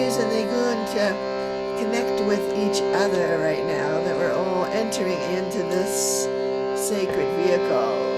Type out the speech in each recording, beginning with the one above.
energies, and they're going to connect with each other right now, that we're all entering into this sacred vehicle.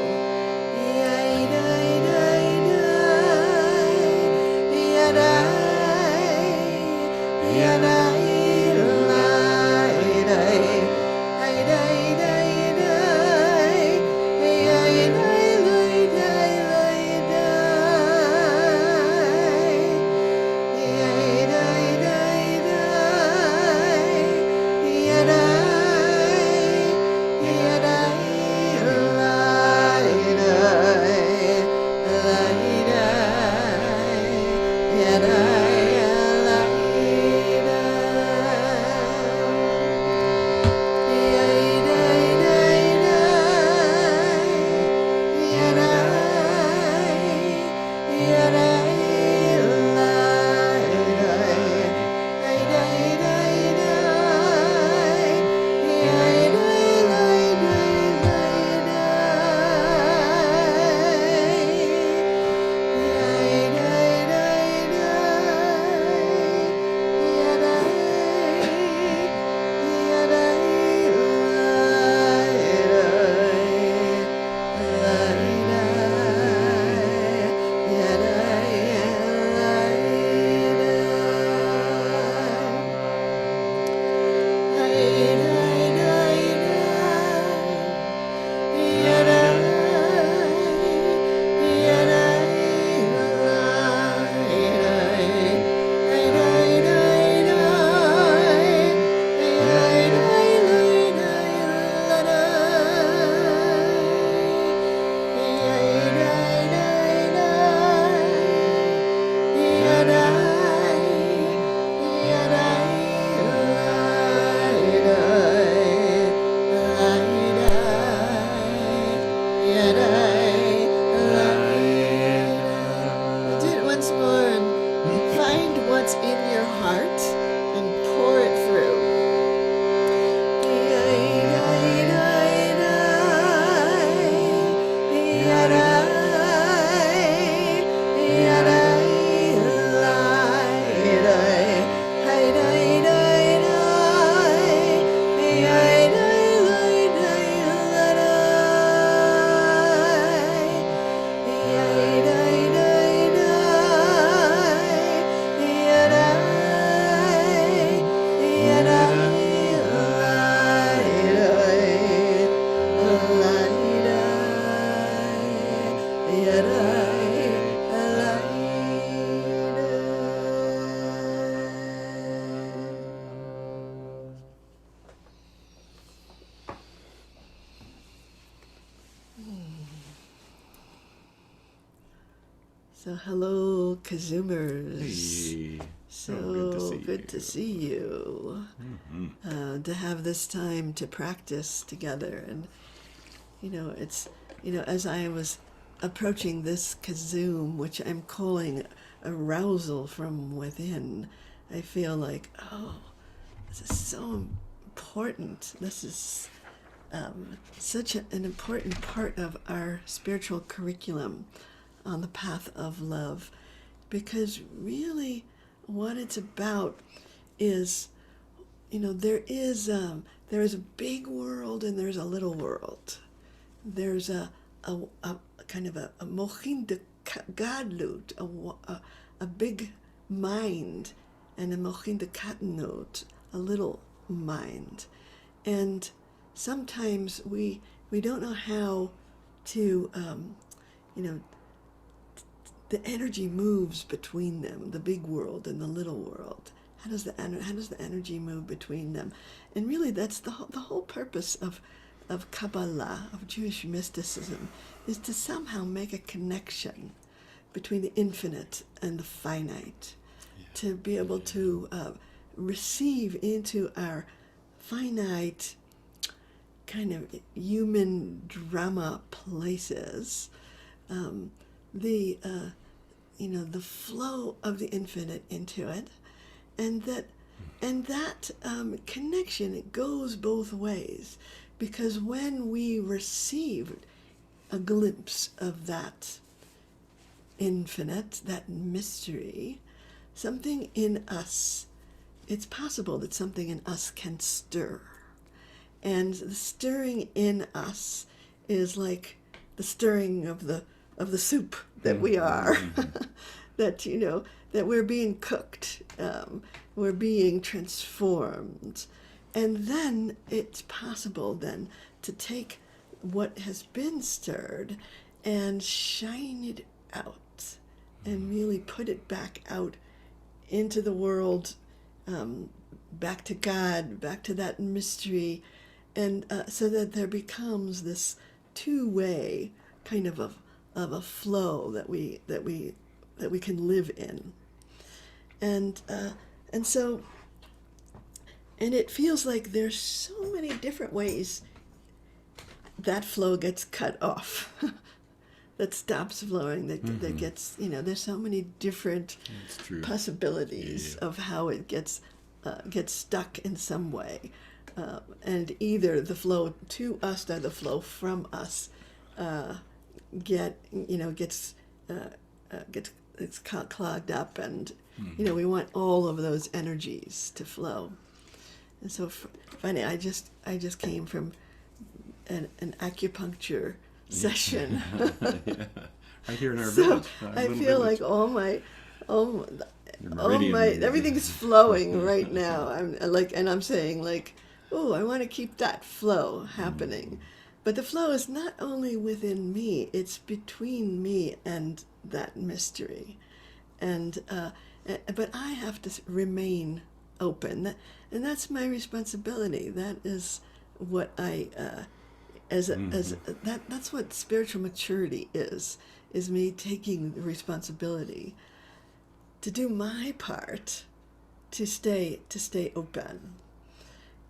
So hello, KZOOMers. Hey. So good to see you. Mm-hmm. To have this time to practice together. And, it's, as I was approaching this KZOOM, which I'm calling Arousal from Within, I feel like, oh, this is so important. This is such an important part of our spiritual curriculum on the path of love, because really what it's about is, there is a big world and there's a little world. There's a kind of a mochin de gadlut, a big mind, and a mochin de katnut, a little mind. And sometimes we don't know how to, the energy moves between them, the big world and the little world. How does the energy move between them? And really, that's the whole purpose of Kabbalah, of Jewish mysticism, is to somehow make a connection between the infinite and the finite, to be able to receive into our finite kind of human drama places the flow of the infinite into it, and that connection, it goes both ways, because when we receive a glimpse of that infinite, that mystery, something in us, it's possible that something in us can stir. And the stirring in us is like the stirring of the soup that we are. That, you know, that we're being cooked, we're being transformed. And then it's possible then to take what has been stirred and shine it out and really put it back out into the world, back to God, back to that mystery, and so that there becomes this two-way kind of a flow that we can live in, and so, and it feels like there's so many different ways that flow gets cut off, that stops flowing, that gets, you know, there's so many different possibilities of how it gets stuck in some way, and either the flow to us or the flow from us gets clogged up, and you know, we want all of those energies to flow. And so funny, I just came from an acupuncture session. Yeah. Right here in our village. I feel like all my everything's flowing right now. I'm saying like, oh, I want to keep that flow happening. But the flow is not only within me, it's between me and that mystery. And but I have to remain open. And that's my responsibility. That is what I that's what spiritual maturity is me taking the responsibility to do my part to stay open,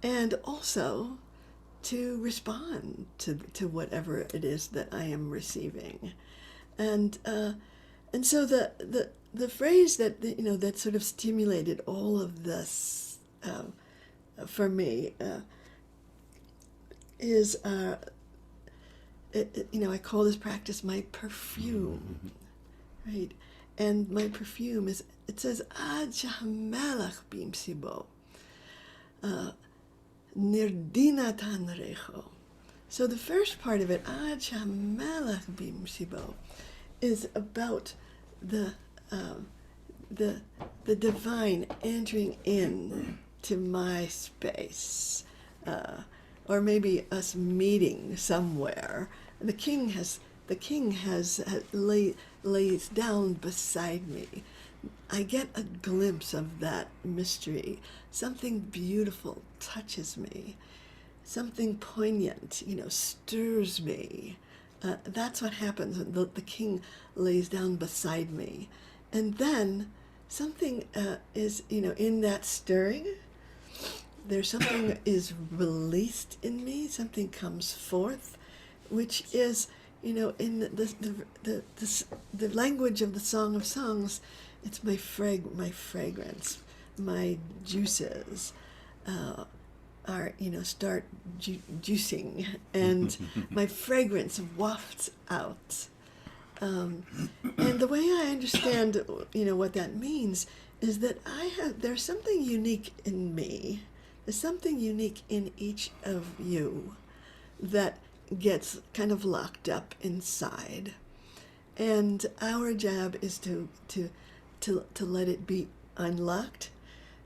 and also to respond to whatever it is that I am receiving. And so the phrase that, you know, that sort of stimulated all of this for me is you know, I call this practice my perfume, right? And my perfume is, it says bimsibo, nirdi, natan, raycho. So the first part of it, bimsibo, is about the divine entering in to my space, or maybe us meeting somewhere. The king lays down beside me. I get a glimpse of that mystery. Something beautiful touches me. Something poignant, you know, stirs me. That's what happens when the king lays down beside me. And then something is, you know, in that stirring, there's something is released in me, something comes forth, which is, you know, in the language of the Song of Songs, it's my fragrance, my juices are, you know, start juicing, and my fragrance wafts out. And the way I understand, you know, what that means is that there's something unique in me. There's something unique in each of you that gets kind of locked up inside. And our job is to let it be unlocked,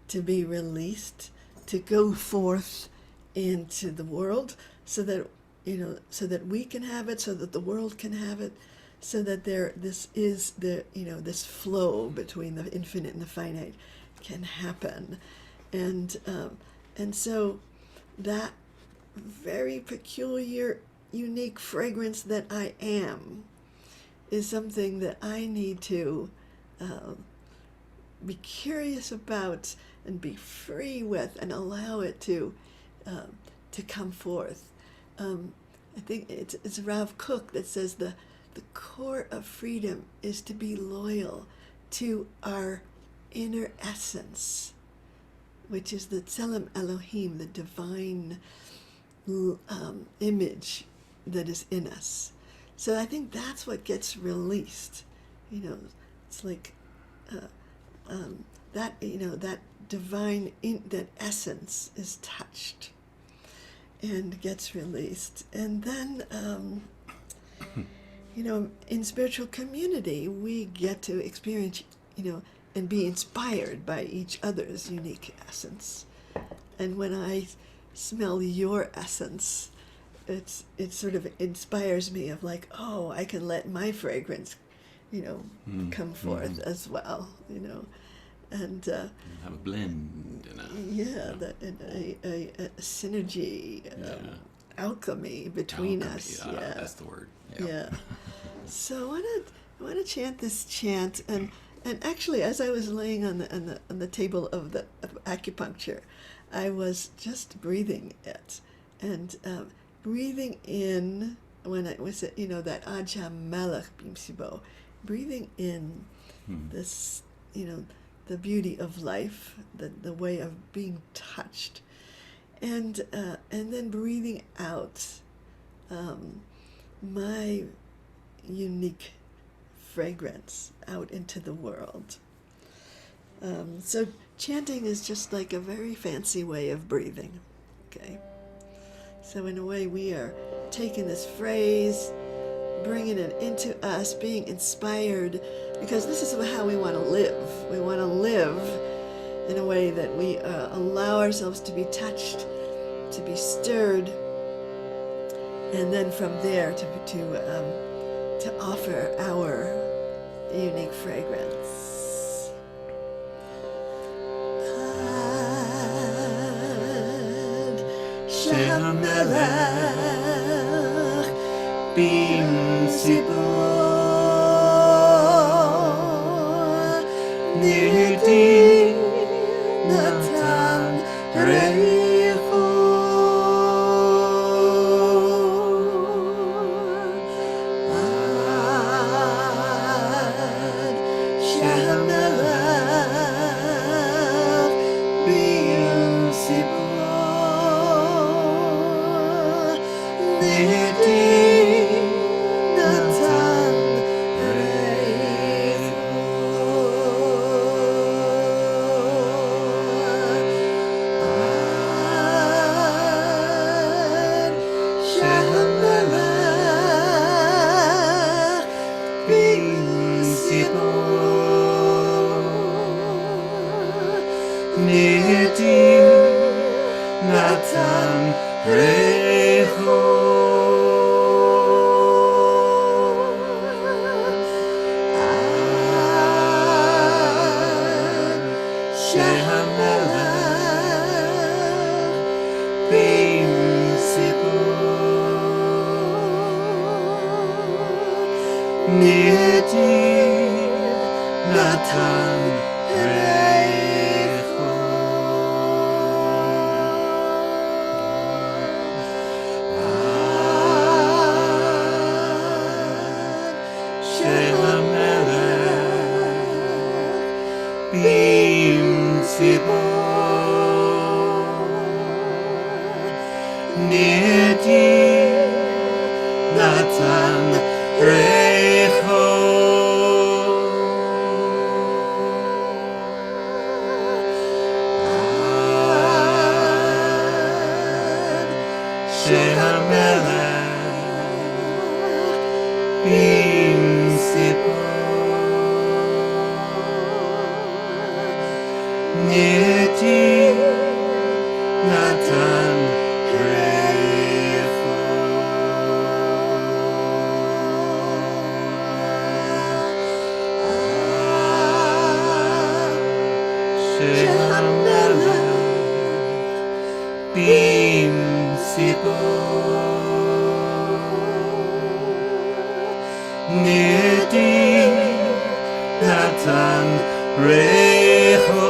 to be released, to go forth into the world, so that, you know, so that we can have it, so that the world can have it, so that this flow between the infinite and the finite can happen. And so that very peculiar, unique fragrance that I am is something that I need to be curious about and be free with, and allow it to come forth. I think it's Rav Kook that says the core of freedom is to be loyal to our inner essence, which is the Tselem Elohim, the divine image that is in us. So I think that's what gets released. You know, it's like that that divine that essence is touched and gets released. And then in spiritual community we get to experience and be inspired by each other's unique essence. And when I smell your essence, it sort of inspires me of like, oh, I can let my fragrance come forth as well, and have a blend, a synergy, alchemy between us. That's the word. Yeah. So I want to chant this chant, and actually, as I was laying on the table of acupuncture, I was just breathing it, and breathing in when it was that Aja Melech bimsibo, breathing in this the beauty of life, the way of being touched, and then breathing out my unique fragrance out into the world. So chanting is just like a very fancy way of breathing. Okay. So in a way we are taking this phrase, bringing it into us, being inspired, because this is how we want to live. We want to live in a way that we allow ourselves to be touched, to be stirred, and then from there to offer our unique fragrance. Shaym-Havaya bimsibo nirdi natan raycho Shaym-Havaya bimsibo nirdi natan nirdi natan raycho Shaym-Havaya bimsibo nirdi natan raycho Shaym-Havaya bimsibo nirdi natan raycho Shaym-Havaya bimsibo nirdi natan raycho Shaym-Havaya bimsibo nirdi natan raycho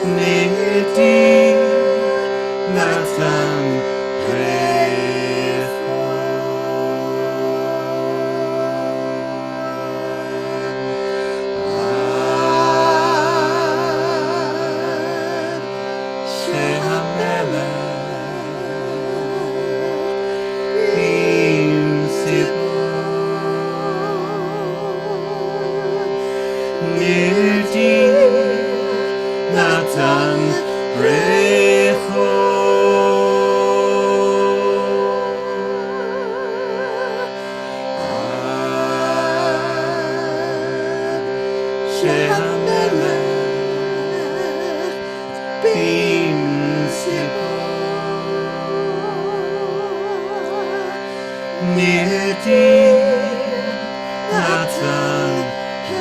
nirdi natan raycho nirdi, natan, raycho. Bimsibo, nirdi, natan,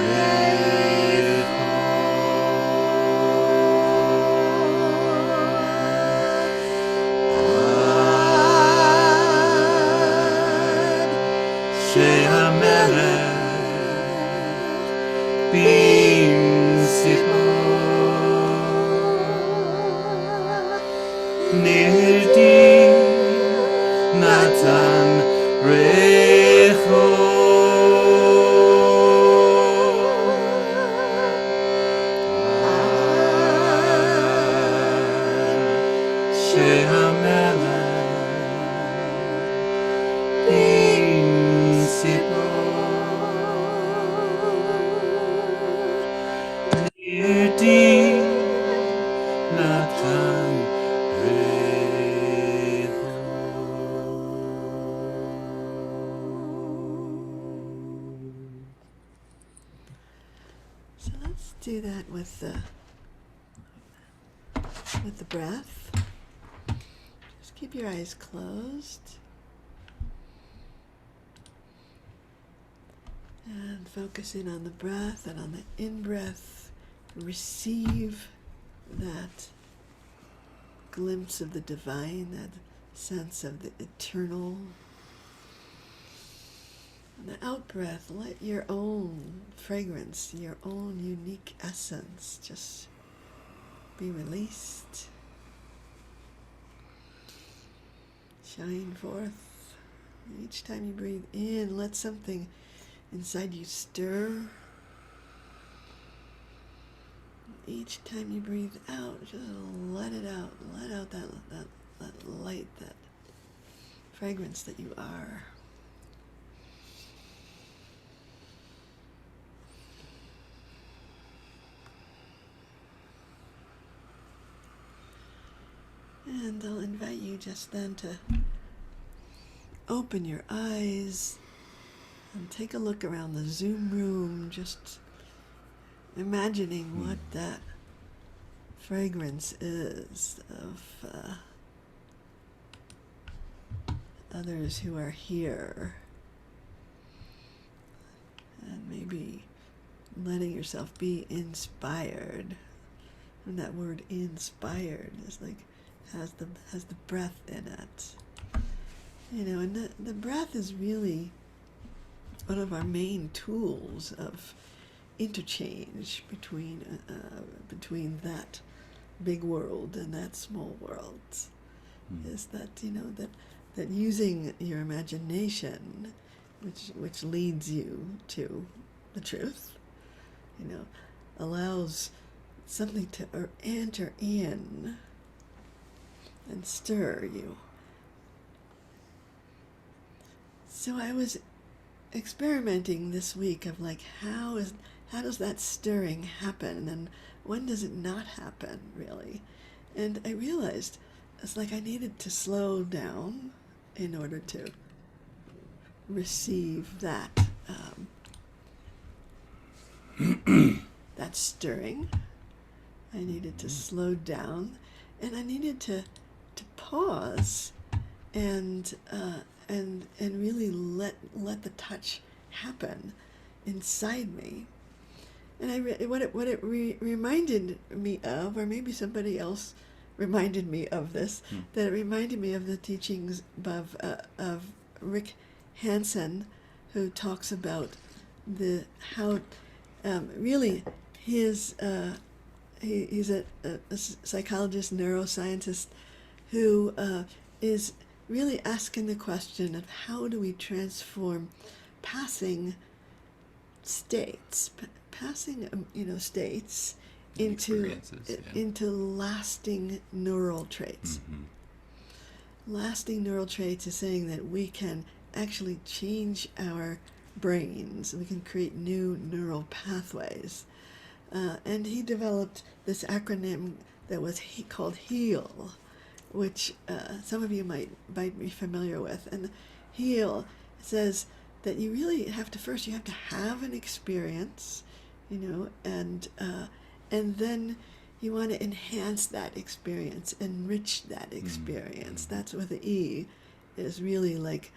raycho. Shaym-Havaya, bimsibo, nirdi, natan, raycho. Shaym-Havaya, bimsibo, nirdi, natan, raycho. So let's do that with the breath. Just keep your eyes closed. And focus in on the breath, and on the in-breath, receive that glimpse of the divine, that sense of the eternal. And the out-breath, let your own fragrance, your own unique essence just be released. Shine forth. Each time you breathe in, let something inside you stir. Each time you breathe out, just let it out. Let out that light, that fragrance that you are. And I'll invite you just then to open your eyes and take a look around the Zoom room, just imagining what that fragrance is of others who are here. And maybe letting yourself be inspired. And that word inspired is like has the breath in it. You know, and the breath is really one of our main tools of interchange between that big world and that small world. Is that, you know, that using your imagination, which leads you to the truth, you know, allows something to enter in and stir you. So I was experimenting this week of like, how does that stirring happen, and when does it not happen, really? And I realized it's like I needed to slow down in order to receive that that stirring. I needed to slow down, and I needed to pause and really let the touch happen inside me. And what it reminded me of, or maybe somebody else reminded me of this, that it reminded me of the teachings of Rick Hansen, who talks about how really he's a psychologist, neuroscientist, who is really asking the question of how do we transform passing states into lasting neural traits. Lasting neural traits is saying that we can actually change our brains. We can create new neural pathways and he developed this acronym that was called HEAL, which some of you might be familiar with. And HEAL says that you really have to first you have to have an experience, and then you want to enhance that experience, enrich that experience. That's what the E is really like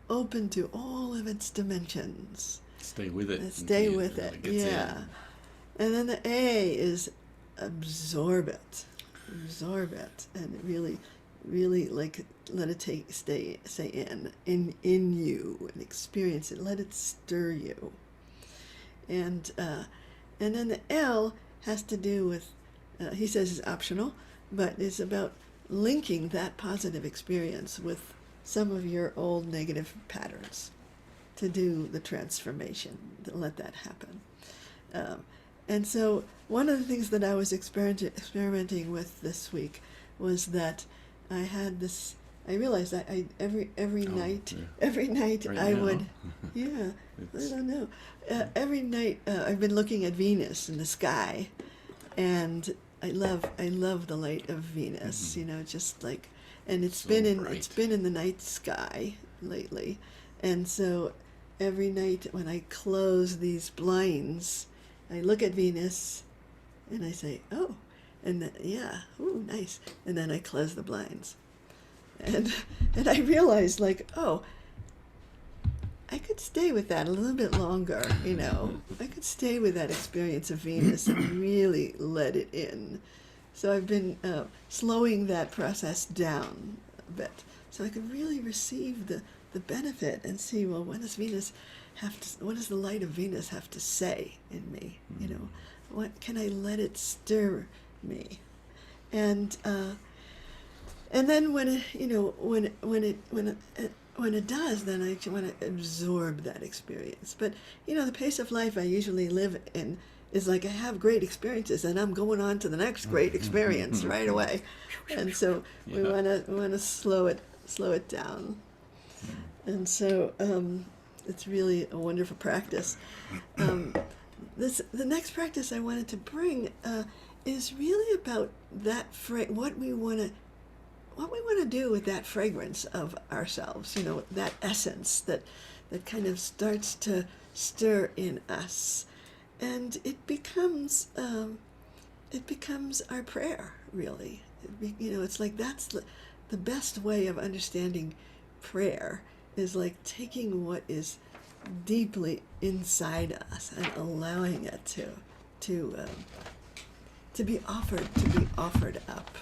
open to all of its dimensions. Stay with it. Stay with it, yeah. In. And then the A is absorb it, and really like let it stay in you and experience it. Let it stir you. And then the L has to do with, he says it's optional, but it's about linking that positive experience with some of your old negative patterns to do the transformation, to let that happen. And so one of the things that I was experimenting with this week was that I had this, I realized that every night right I now. Would, yeah, I don't know. Every night I've been looking at Venus in the sky, and I love the light of Venus, just like, and it's been in the night sky lately. And so every night when I close these blinds, I look at Venus and I say, oh, and then, yeah, ooh, nice. And then I close the blinds. And I realized, like, oh, I could stay with that a little bit longer, I could stay with that experience of Venus and really let it in. So I've been slowing that process down a bit so I could really receive the benefit and see, well, what does the light of Venus have to say in me? What can I let it stir me? And then when it does, then I want to absorb that experience. But the pace of life I usually live in is like I have great experiences and I'm going on to the next great experience right away. And so we want to slow it down. And so it's really a wonderful practice. The next practice I wanted to bring is really about that what we want to do with that fragrance of ourselves. That essence that kind of starts to stir in us, and it becomes our prayer. Really, it's like that's the best way of understanding prayer is like taking what is deeply inside us and allowing it to be offered up.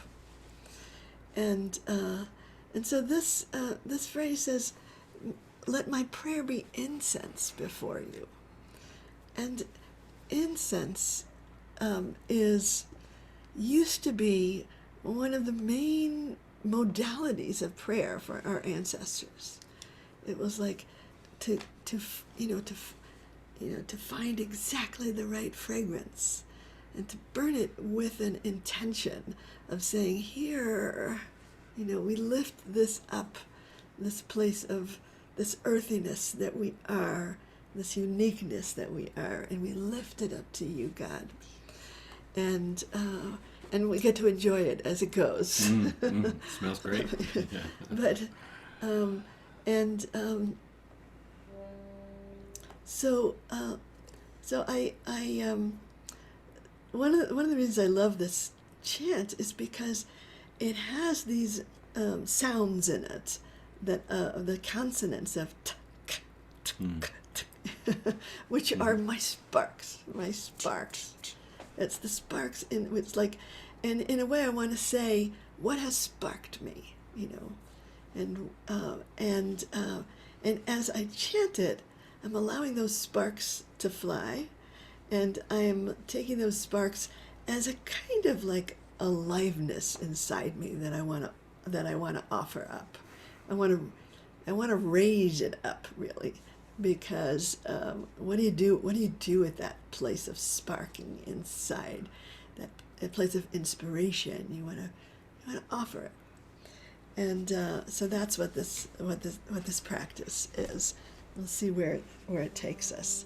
And so this phrase says, "Let my prayer be incense before you." And incense used to be one of the main modalities of prayer for our ancestors. It was like to find exactly the right fragrance and to burn it with an intention of saying, here, we lift this up, this place of this earthiness that we are, this uniqueness that we are, and we lift it up to you, God. And we get to enjoy it as it goes. Smells great. Yeah. But so I one of the reasons I love this chant is because it has these sounds in it that the consonants of t, k, t, k, t, which are my sparks. It's the sparks it's like, and in a way I want to say what has sparked me, and as I chant it, I'm allowing those sparks to fly, and I'm taking those sparks as a kind of like aliveness inside me that I want to offer up. I want to raise it up, really, because what do you do with that place of sparking inside, that place of inspiration? You want to offer it, and so that's what this practice is. We'll see where it takes us.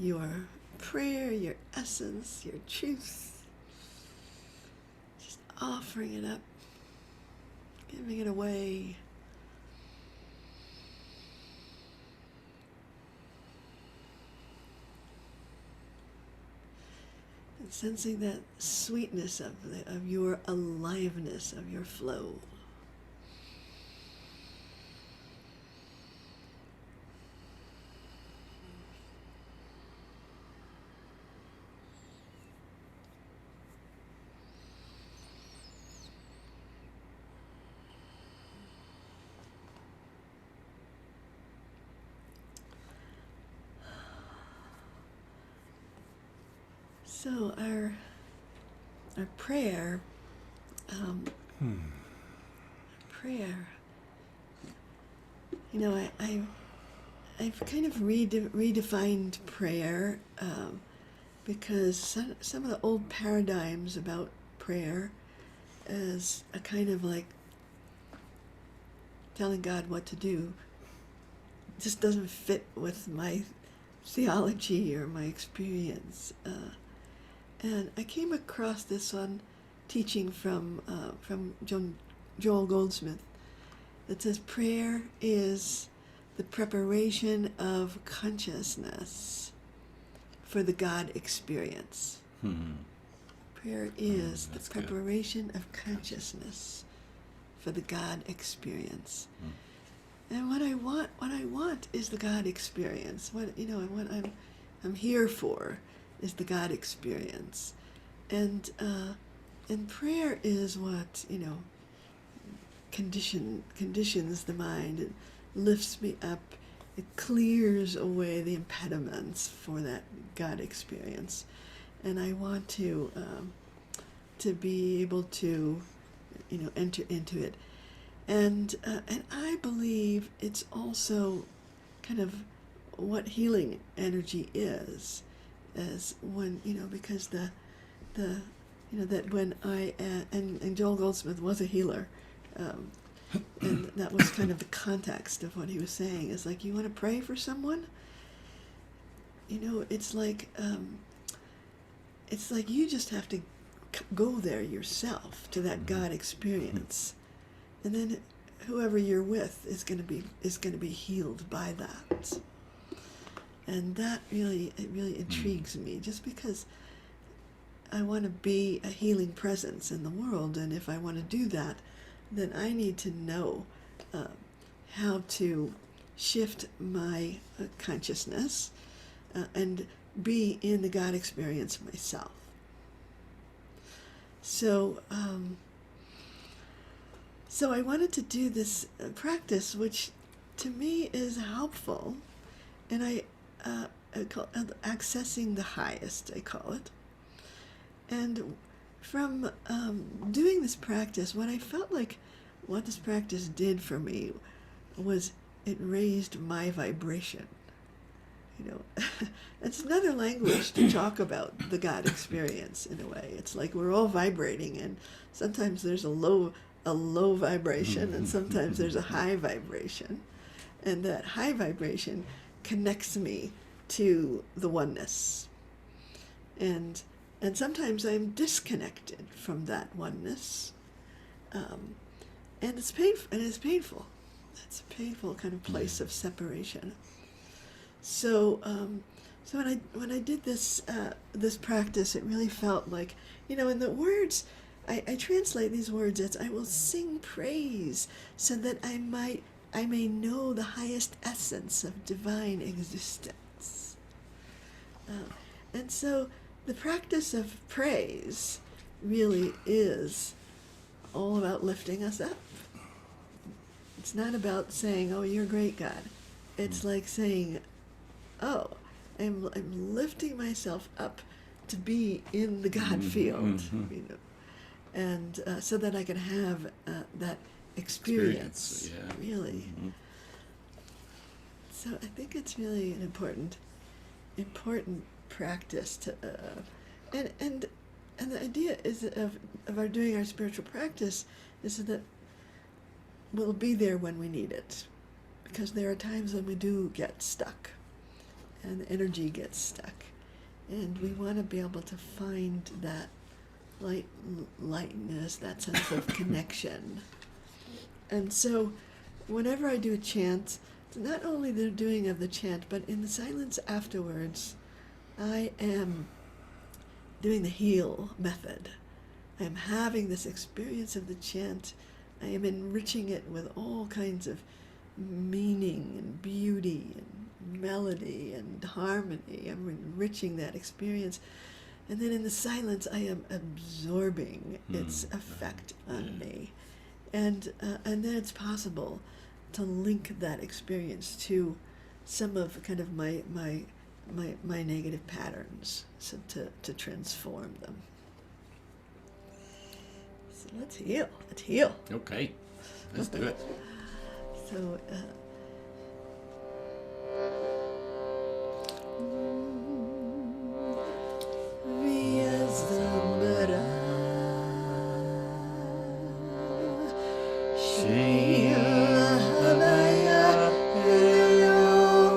your prayer, your essence, your truth. Just offering it up, giving it away. And sensing that sweetness of your aliveness, of your flow. So our prayer, you know, I've kind of redefined prayer because some of the old paradigms about prayer as a kind of like telling God what to do just doesn't fit with my theology or my experience. And I came across this one teaching from Joel Goldsmith that says prayer is the preparation of consciousness for the God experience. Prayer is the preparation of consciousness for the God experience. And what I want is the God experience. What I'm here for is the God experience, and prayer is what conditions the mind. It lifts me up. It clears away the impediments for that God experience, and I want to be able to enter into it, and I believe it's also kind of what healing energy is. As when because the that when I and Joel Goldsmith was a healer, and that was kind of the context of what he was saying. Is like, you want to pray for someone, it's like you just have to go there yourself to that God experience, and then whoever you're with is going to be healed by that. And that really intrigues me, just because I want to be a healing presence in the world, and if I want to do that, then I need to know how to shift my consciousness and be in the God experience myself. So I wanted to do this practice, which to me is helpful, and I call it accessing the highest, I call it. And from doing this practice, what I felt like what this practice did for me was it raised my vibration. It's another language to talk about the God experience in a way. It's like we're all vibrating, and sometimes there's a low vibration, and sometimes there's a high vibration, and that high vibration connects me to the oneness, and sometimes I'm disconnected from that oneness, and it's painful. It's a painful kind of place of separation. So when I did this practice, it really felt like, in the words, I translate these words as, I will sing praise so that I may know the highest essence of divine existence. And so the practice of praise really is all about lifting us up. It's not about saying, "Oh, you're great, God." It's like saying, "Oh, I'm lifting myself up to be in the God field," and so that I can have that experience. Really. So I think it's really an important practice to, and the idea is of our doing our spiritual practice is that we'll be there when we need it, because there are times when we do get stuck, and the energy gets stuck, And we want to be able to find that lightness, that sense of connection. And so whenever I do a chant, not only the doing of the chant, but in the silence afterwards, I am doing the heal method. I am having this experience of the chant. I am enriching it with all kinds of meaning and beauty and melody and harmony. I'm enriching that experience. And then in the silence, I am absorbing its effect on me. And then it's possible to link that experience to some of kind of my negative patterns, so to transform them. So let's heal. Let's heal. Okay, let's do it. So. Shaym-Havaya, Elyon,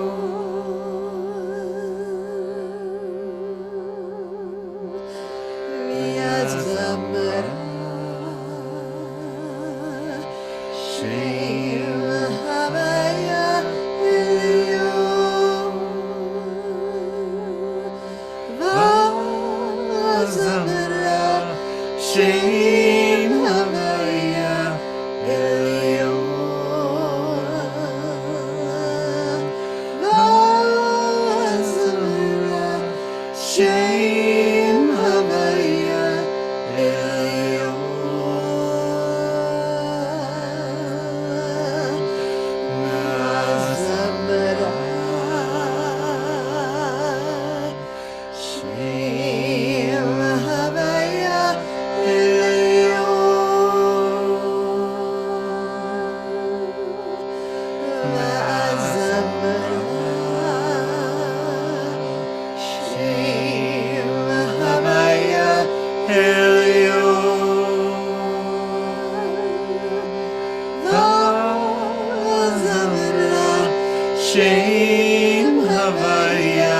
Shaym-Havaya, Elyon, Shaym-Havaya, Shaym-Havaya, Elyon, Vazamra, Shaym-Havaya, Elyon, Vazamra, Shaym-Havaya, Shaym-Havaya,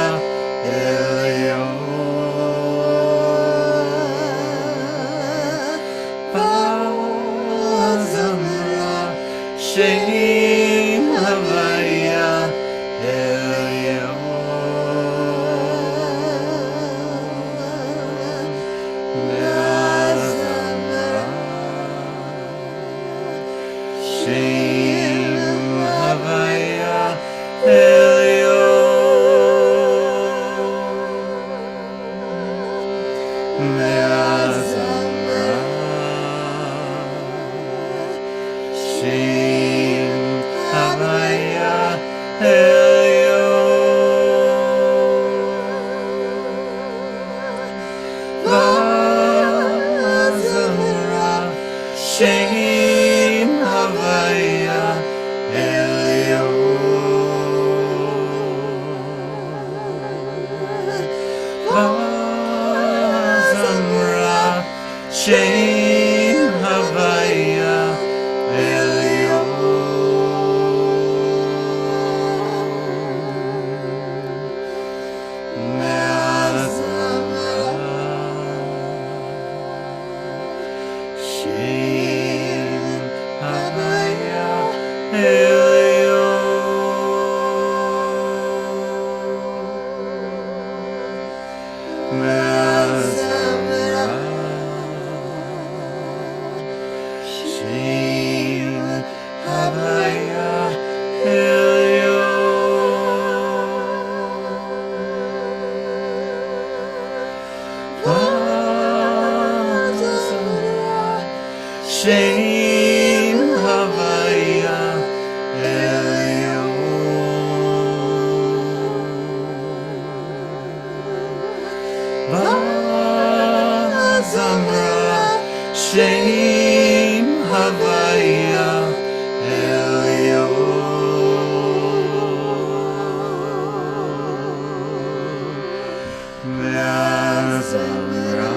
Elyon, Vazamra, Shaym-Havaya, Elyon, Vazamra, Shaym-Havaya, Shaym-Havaya, Elyon, Vazamra, Shaym-Havaya, Elyon, Vazamra,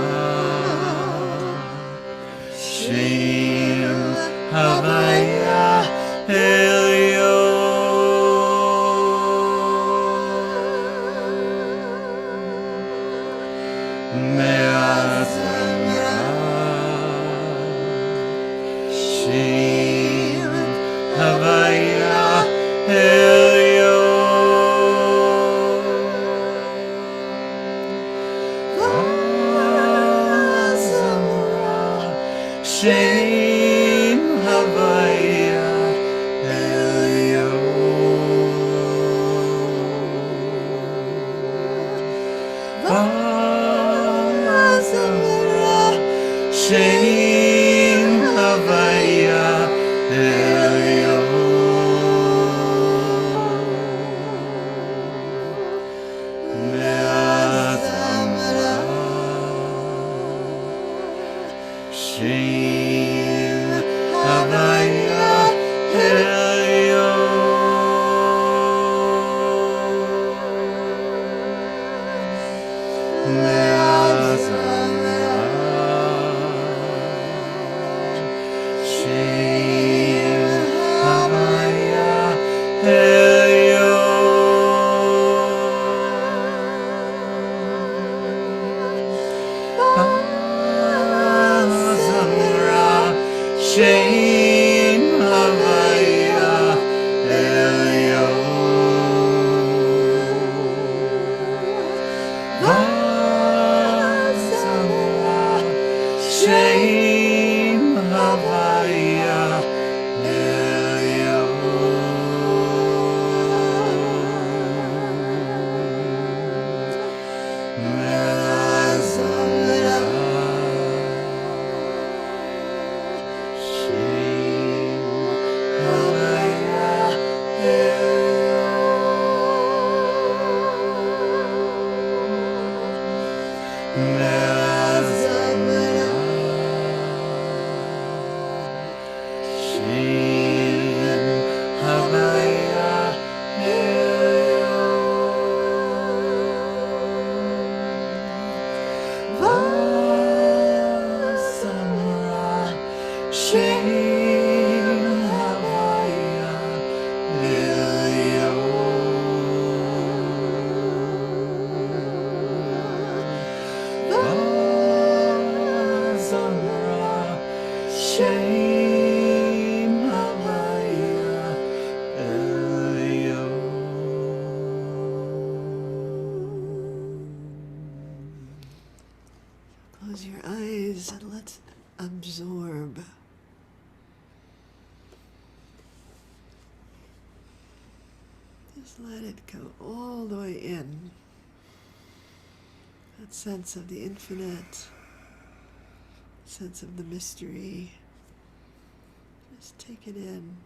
Shaym-Havaya, Elyon. Me'azamra Shaym-Havaya Elyon Shaym-Havaya Elyon Shaym-Havaya Elyon Me'azamra Shaym-Havaya Elyon Me'azamra Shaym-Havaya Close your eyes and let's absorb. Just let it go all the way in. That sense of the infinite, sense of the mystery. Just take it in.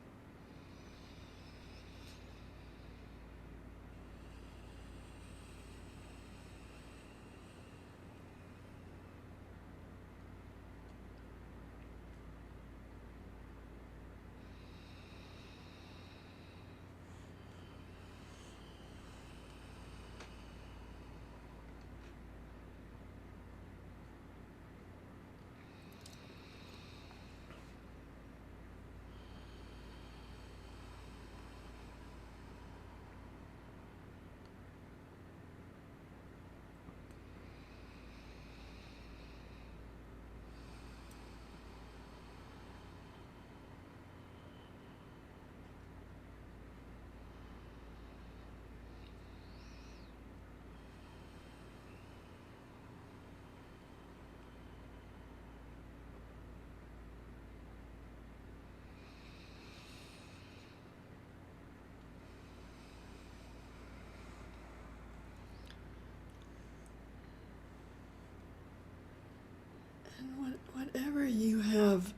And whatever you have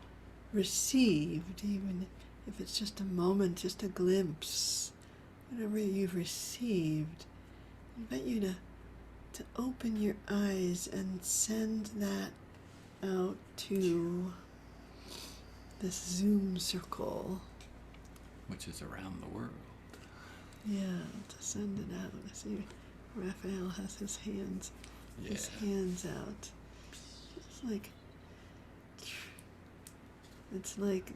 received, even if it's just a moment, just a glimpse, whatever you've received, I invite you to open your eyes and send that out to this Zoom circle. Which is around the world. Yeah, to send it out. I see Raphael has his hands out. It's like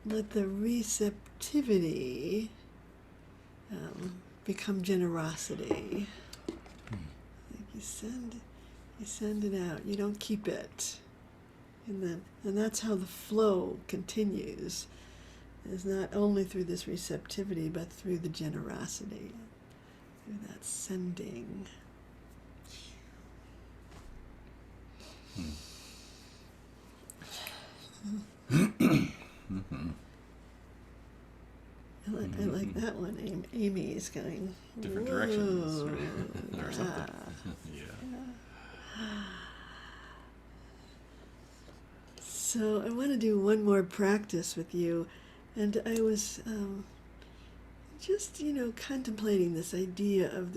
let the receptivity become generosity. Like you send You send it out. You don't keep it. And that's how the flow continues. Is not only through this receptivity, but through the generosity, through that sending. I like that one. Amy is going Different whoa. directions or something. So I want to do one more practice with you, and I was just contemplating this idea of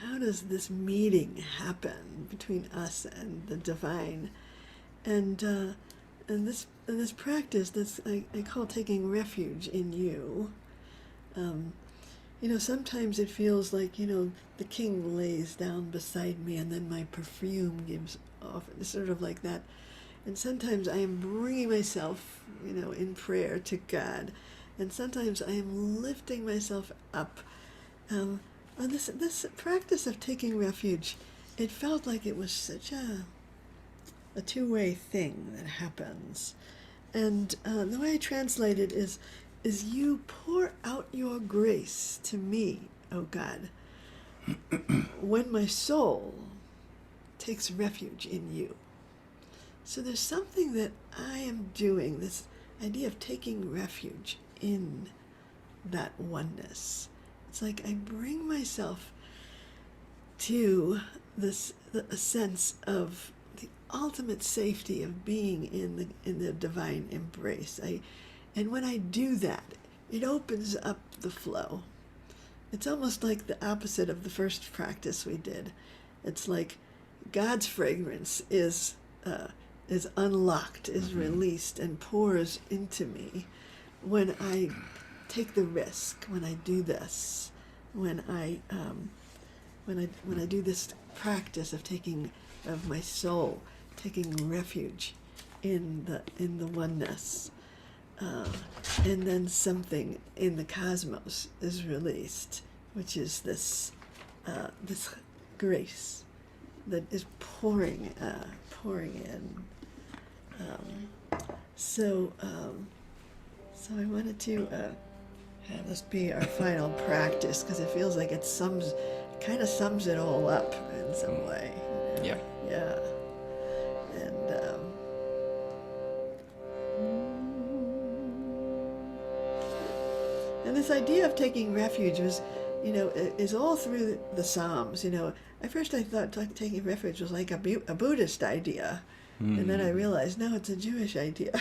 how does this meeting happen between us and the divine, and this practice that's I call taking refuge in you. Sometimes it feels like the king lays down beside me, and then my perfume gives off. It's sort of like that. And sometimes I am bringing myself, in prayer to God, and sometimes I am lifting myself up. On this practice of taking refuge, it felt like it was such a two-way thing that happens. And the way I translate it is you pour out your grace to me, O God, when my soul takes refuge in you. So there's something that I am doing, this idea of taking refuge in that oneness. It's like I bring myself to a sense of the ultimate safety of being in the divine embrace. And when I do that, it opens up the flow. It's almost like the opposite of the first practice we did. It's like God's fragrance is unlocked, is released, and pours into me when I take the risk, when I do this, when I do this practice of my soul taking refuge in the oneness, and then something in the cosmos is released, which is this grace that is pouring in. So I wanted to have this be our final practice, because it feels like it kind of sums it all up in some way. Yeah. Yeah. And this idea of taking refuge was, is all through the Psalms. At first I thought taking refuge was like a Buddhist idea. And then I realized, no, it's a Jewish idea.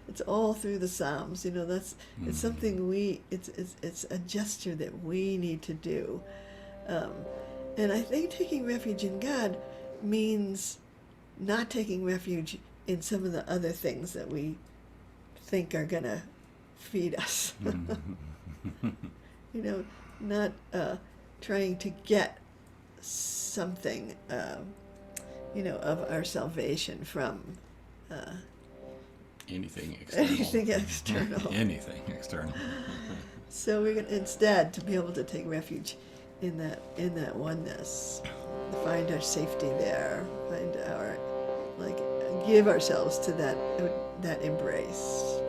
It's all through the Psalms. It's something it's a gesture that we need to do. And I think taking refuge in God means not taking refuge in some of the other things that we think are going to feed us. Not trying to get something of our salvation from anything external. Anything external. Anything external. So we're going to instead to be able to take refuge in that oneness, find our safety there, find our give ourselves to that embrace,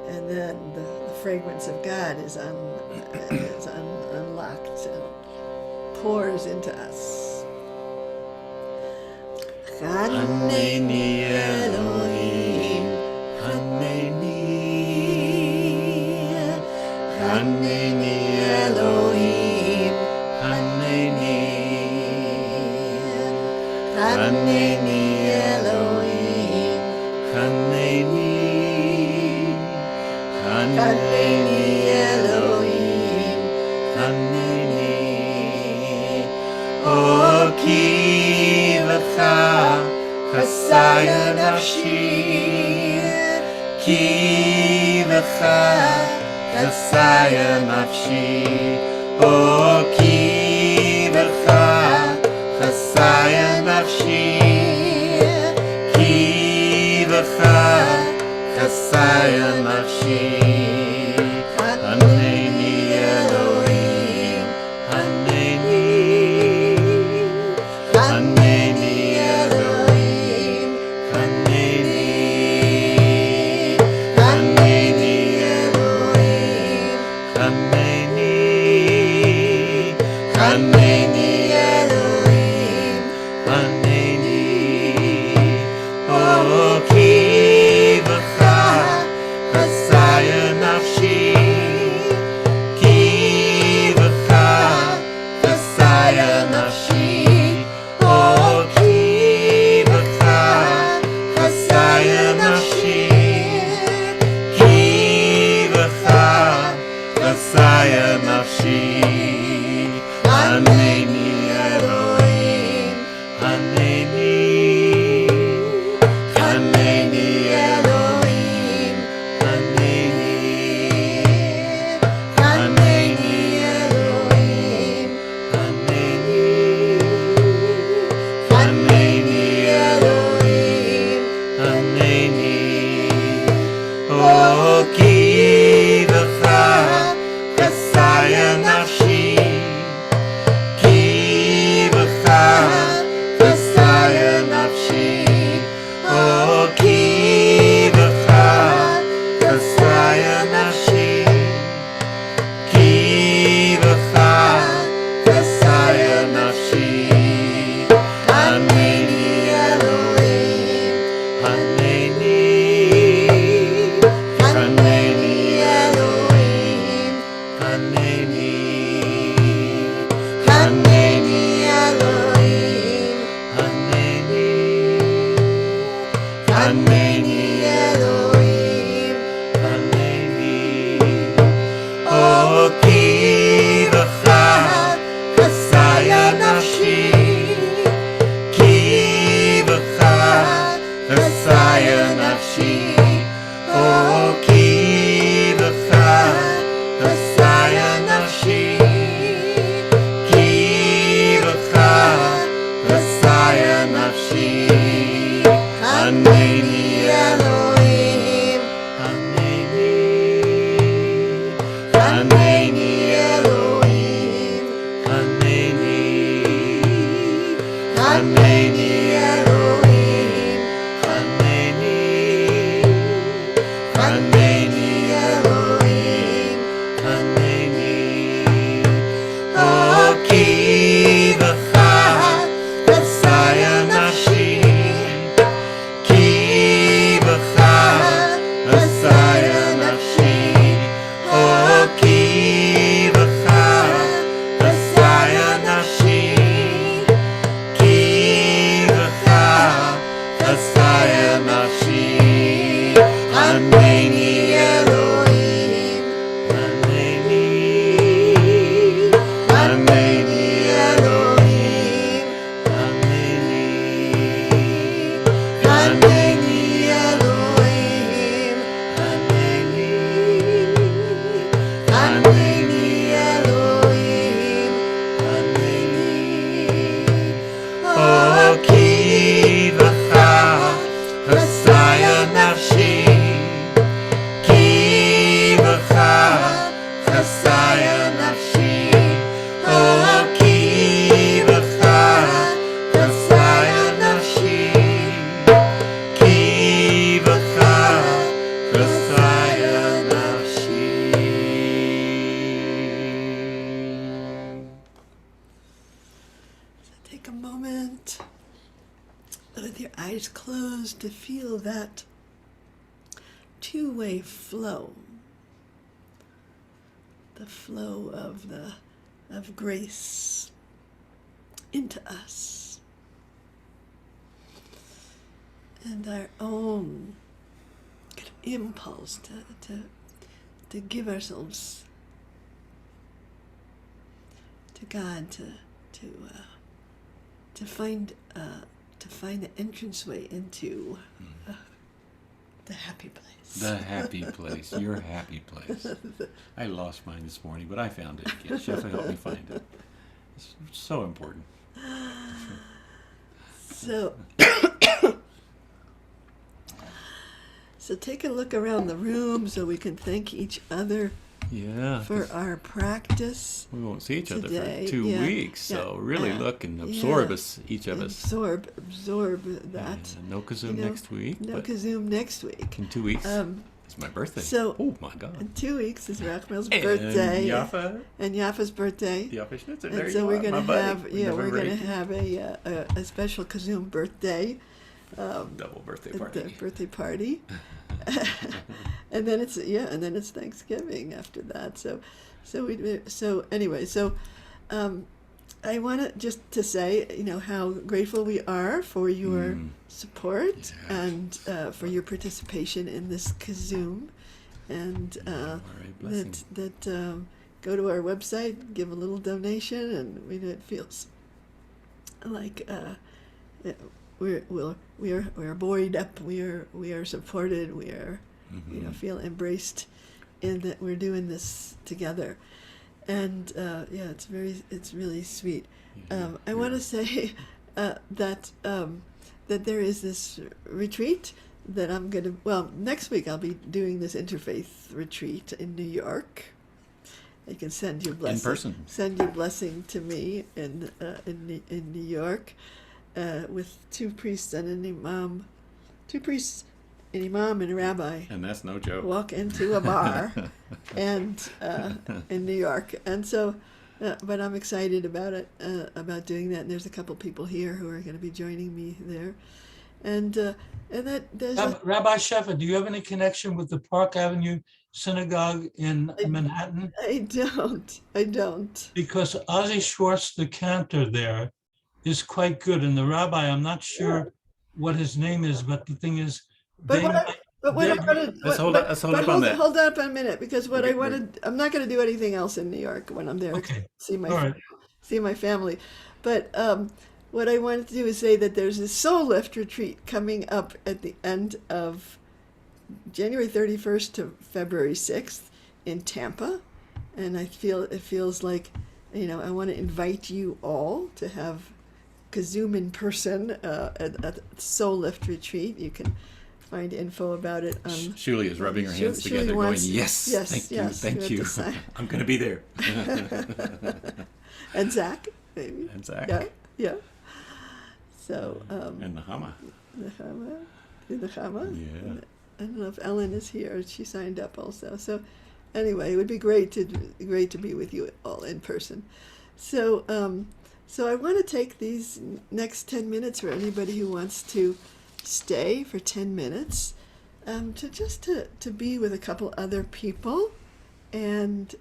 and then the fragrance of God is unlocked and pours into us. Chanayni Elohim, Chanayni, Chanayni Elohim, Chanayni, Chanayni Elohim, Chanayni, Chanayni Elohim, Chanayni, O chasayah nafshi, chasayah nafshi, O chasayah nafshi, chasayah nafshi, Chanayni Elohim, Chanayni, Chanayni. nafshi, ki b'cha chasayah nafshi, oh ki b'cha chasayah nafshi, ki b'cha chasayah nafshi, Chanayni Elohim, Chanayni, Chanayni Elohim, Chanayni, Chanayni Elohim, Chanayni, Chanayni Elohim, Chanayni, oh ki b'cha chasayah nafshi, ki b'cha chasayah nafshi, oh ki b'cha chasayah nafshi, ki b'cha chasayah nafshi, Chanayni Elohim, Chanayni, Chanayni Elohim, Chanayni, Chanayni Elohim, Chanayni, Chanayni Elohim, Chanayni, oh ki b'cha chasayah nafshi, ki b'cha chasayah nafshi, oh ki b'cha chasayah nafshi, ki b'cha chasayah nafshi. Take a moment with your eyes closed to feel that two-way flow, the flow of grace into us, and our own kind of impulse to give ourselves to God, to find the entranceway into the happy place. The happy place, your happy place. I lost mine this morning, but I found it again. Shefa helped me find it. It's so important. So, so take a look around the room so we can thank each other Yeah. for our practice. We won't see each other today. for 2 Yeah, weeks, so really yeah, look and absorb yeah. us, each of us. Absorb that. And no KZOOM next week. No but KZOOM next week. in 2 weeks, it's my birthday. so- oh my God. In 2 weeks is Rachmel's And birthday Yafa. and Yafa's birthday. Yafa Schnitzer. And There so you we're are, gonna my buddy. have we're November gonna 18th. have a special KZOOM birthday. Double birthday At party. the birthday party. and then it's Thanksgiving after that. So anyway, I want to say, how grateful we are for your support and for your participation in this KZOOM, and All right, blessing. that go to our website, give a little donation, and it feels like we're buoyed up, we are supported, we are feel embraced in that we're doing this together, and it's really sweet. I want to say that there is this retreat that I'm gonna next week I'll be doing this interfaith retreat in New York. You can send your blessing In person. Send your blessing to me in New York. With two priests and an imam, and a rabbi And that's no joke. walk into a bar and in New York, and so but I'm excited about it, about doing that, and there's a couple people here who are going to be joining me there, and that there's Rabbi Shefa, do you have any connection with the Park Avenue Synagogue in Manhattan? I don't. Because Ozzy Schwartz, the cantor there, is quite good, and the rabbi, I'm not sure what his name is, but the thing is, But what I wanted, Let's hold up on that. Hold up a minute, because what Okay, I wanted, I'm not going to do anything else in New York when I'm there. Okay. See All right. my family. But what I wanted to do is say that there's a Soul Lift retreat coming up at the end of January 31st to February 6th in Tampa. And it feels like, I want to invite you all to have KZOOM in person at Soul Lift retreat. You can find info about it on... Shuli is rubbing her hands Shuli together wants- going, yes, thank you, thank you. I'm going to be there. And Zach, maybe. And Zach. Yeah. So, And Nahama. the Chama. Yeah. I don't know if Ellen is here. She signed up also. So, anyway, it would be great to be with you all in person. So, so I want to take these next 10 minutes for anybody who wants to stay for 10 minutes, to be with a couple other people, and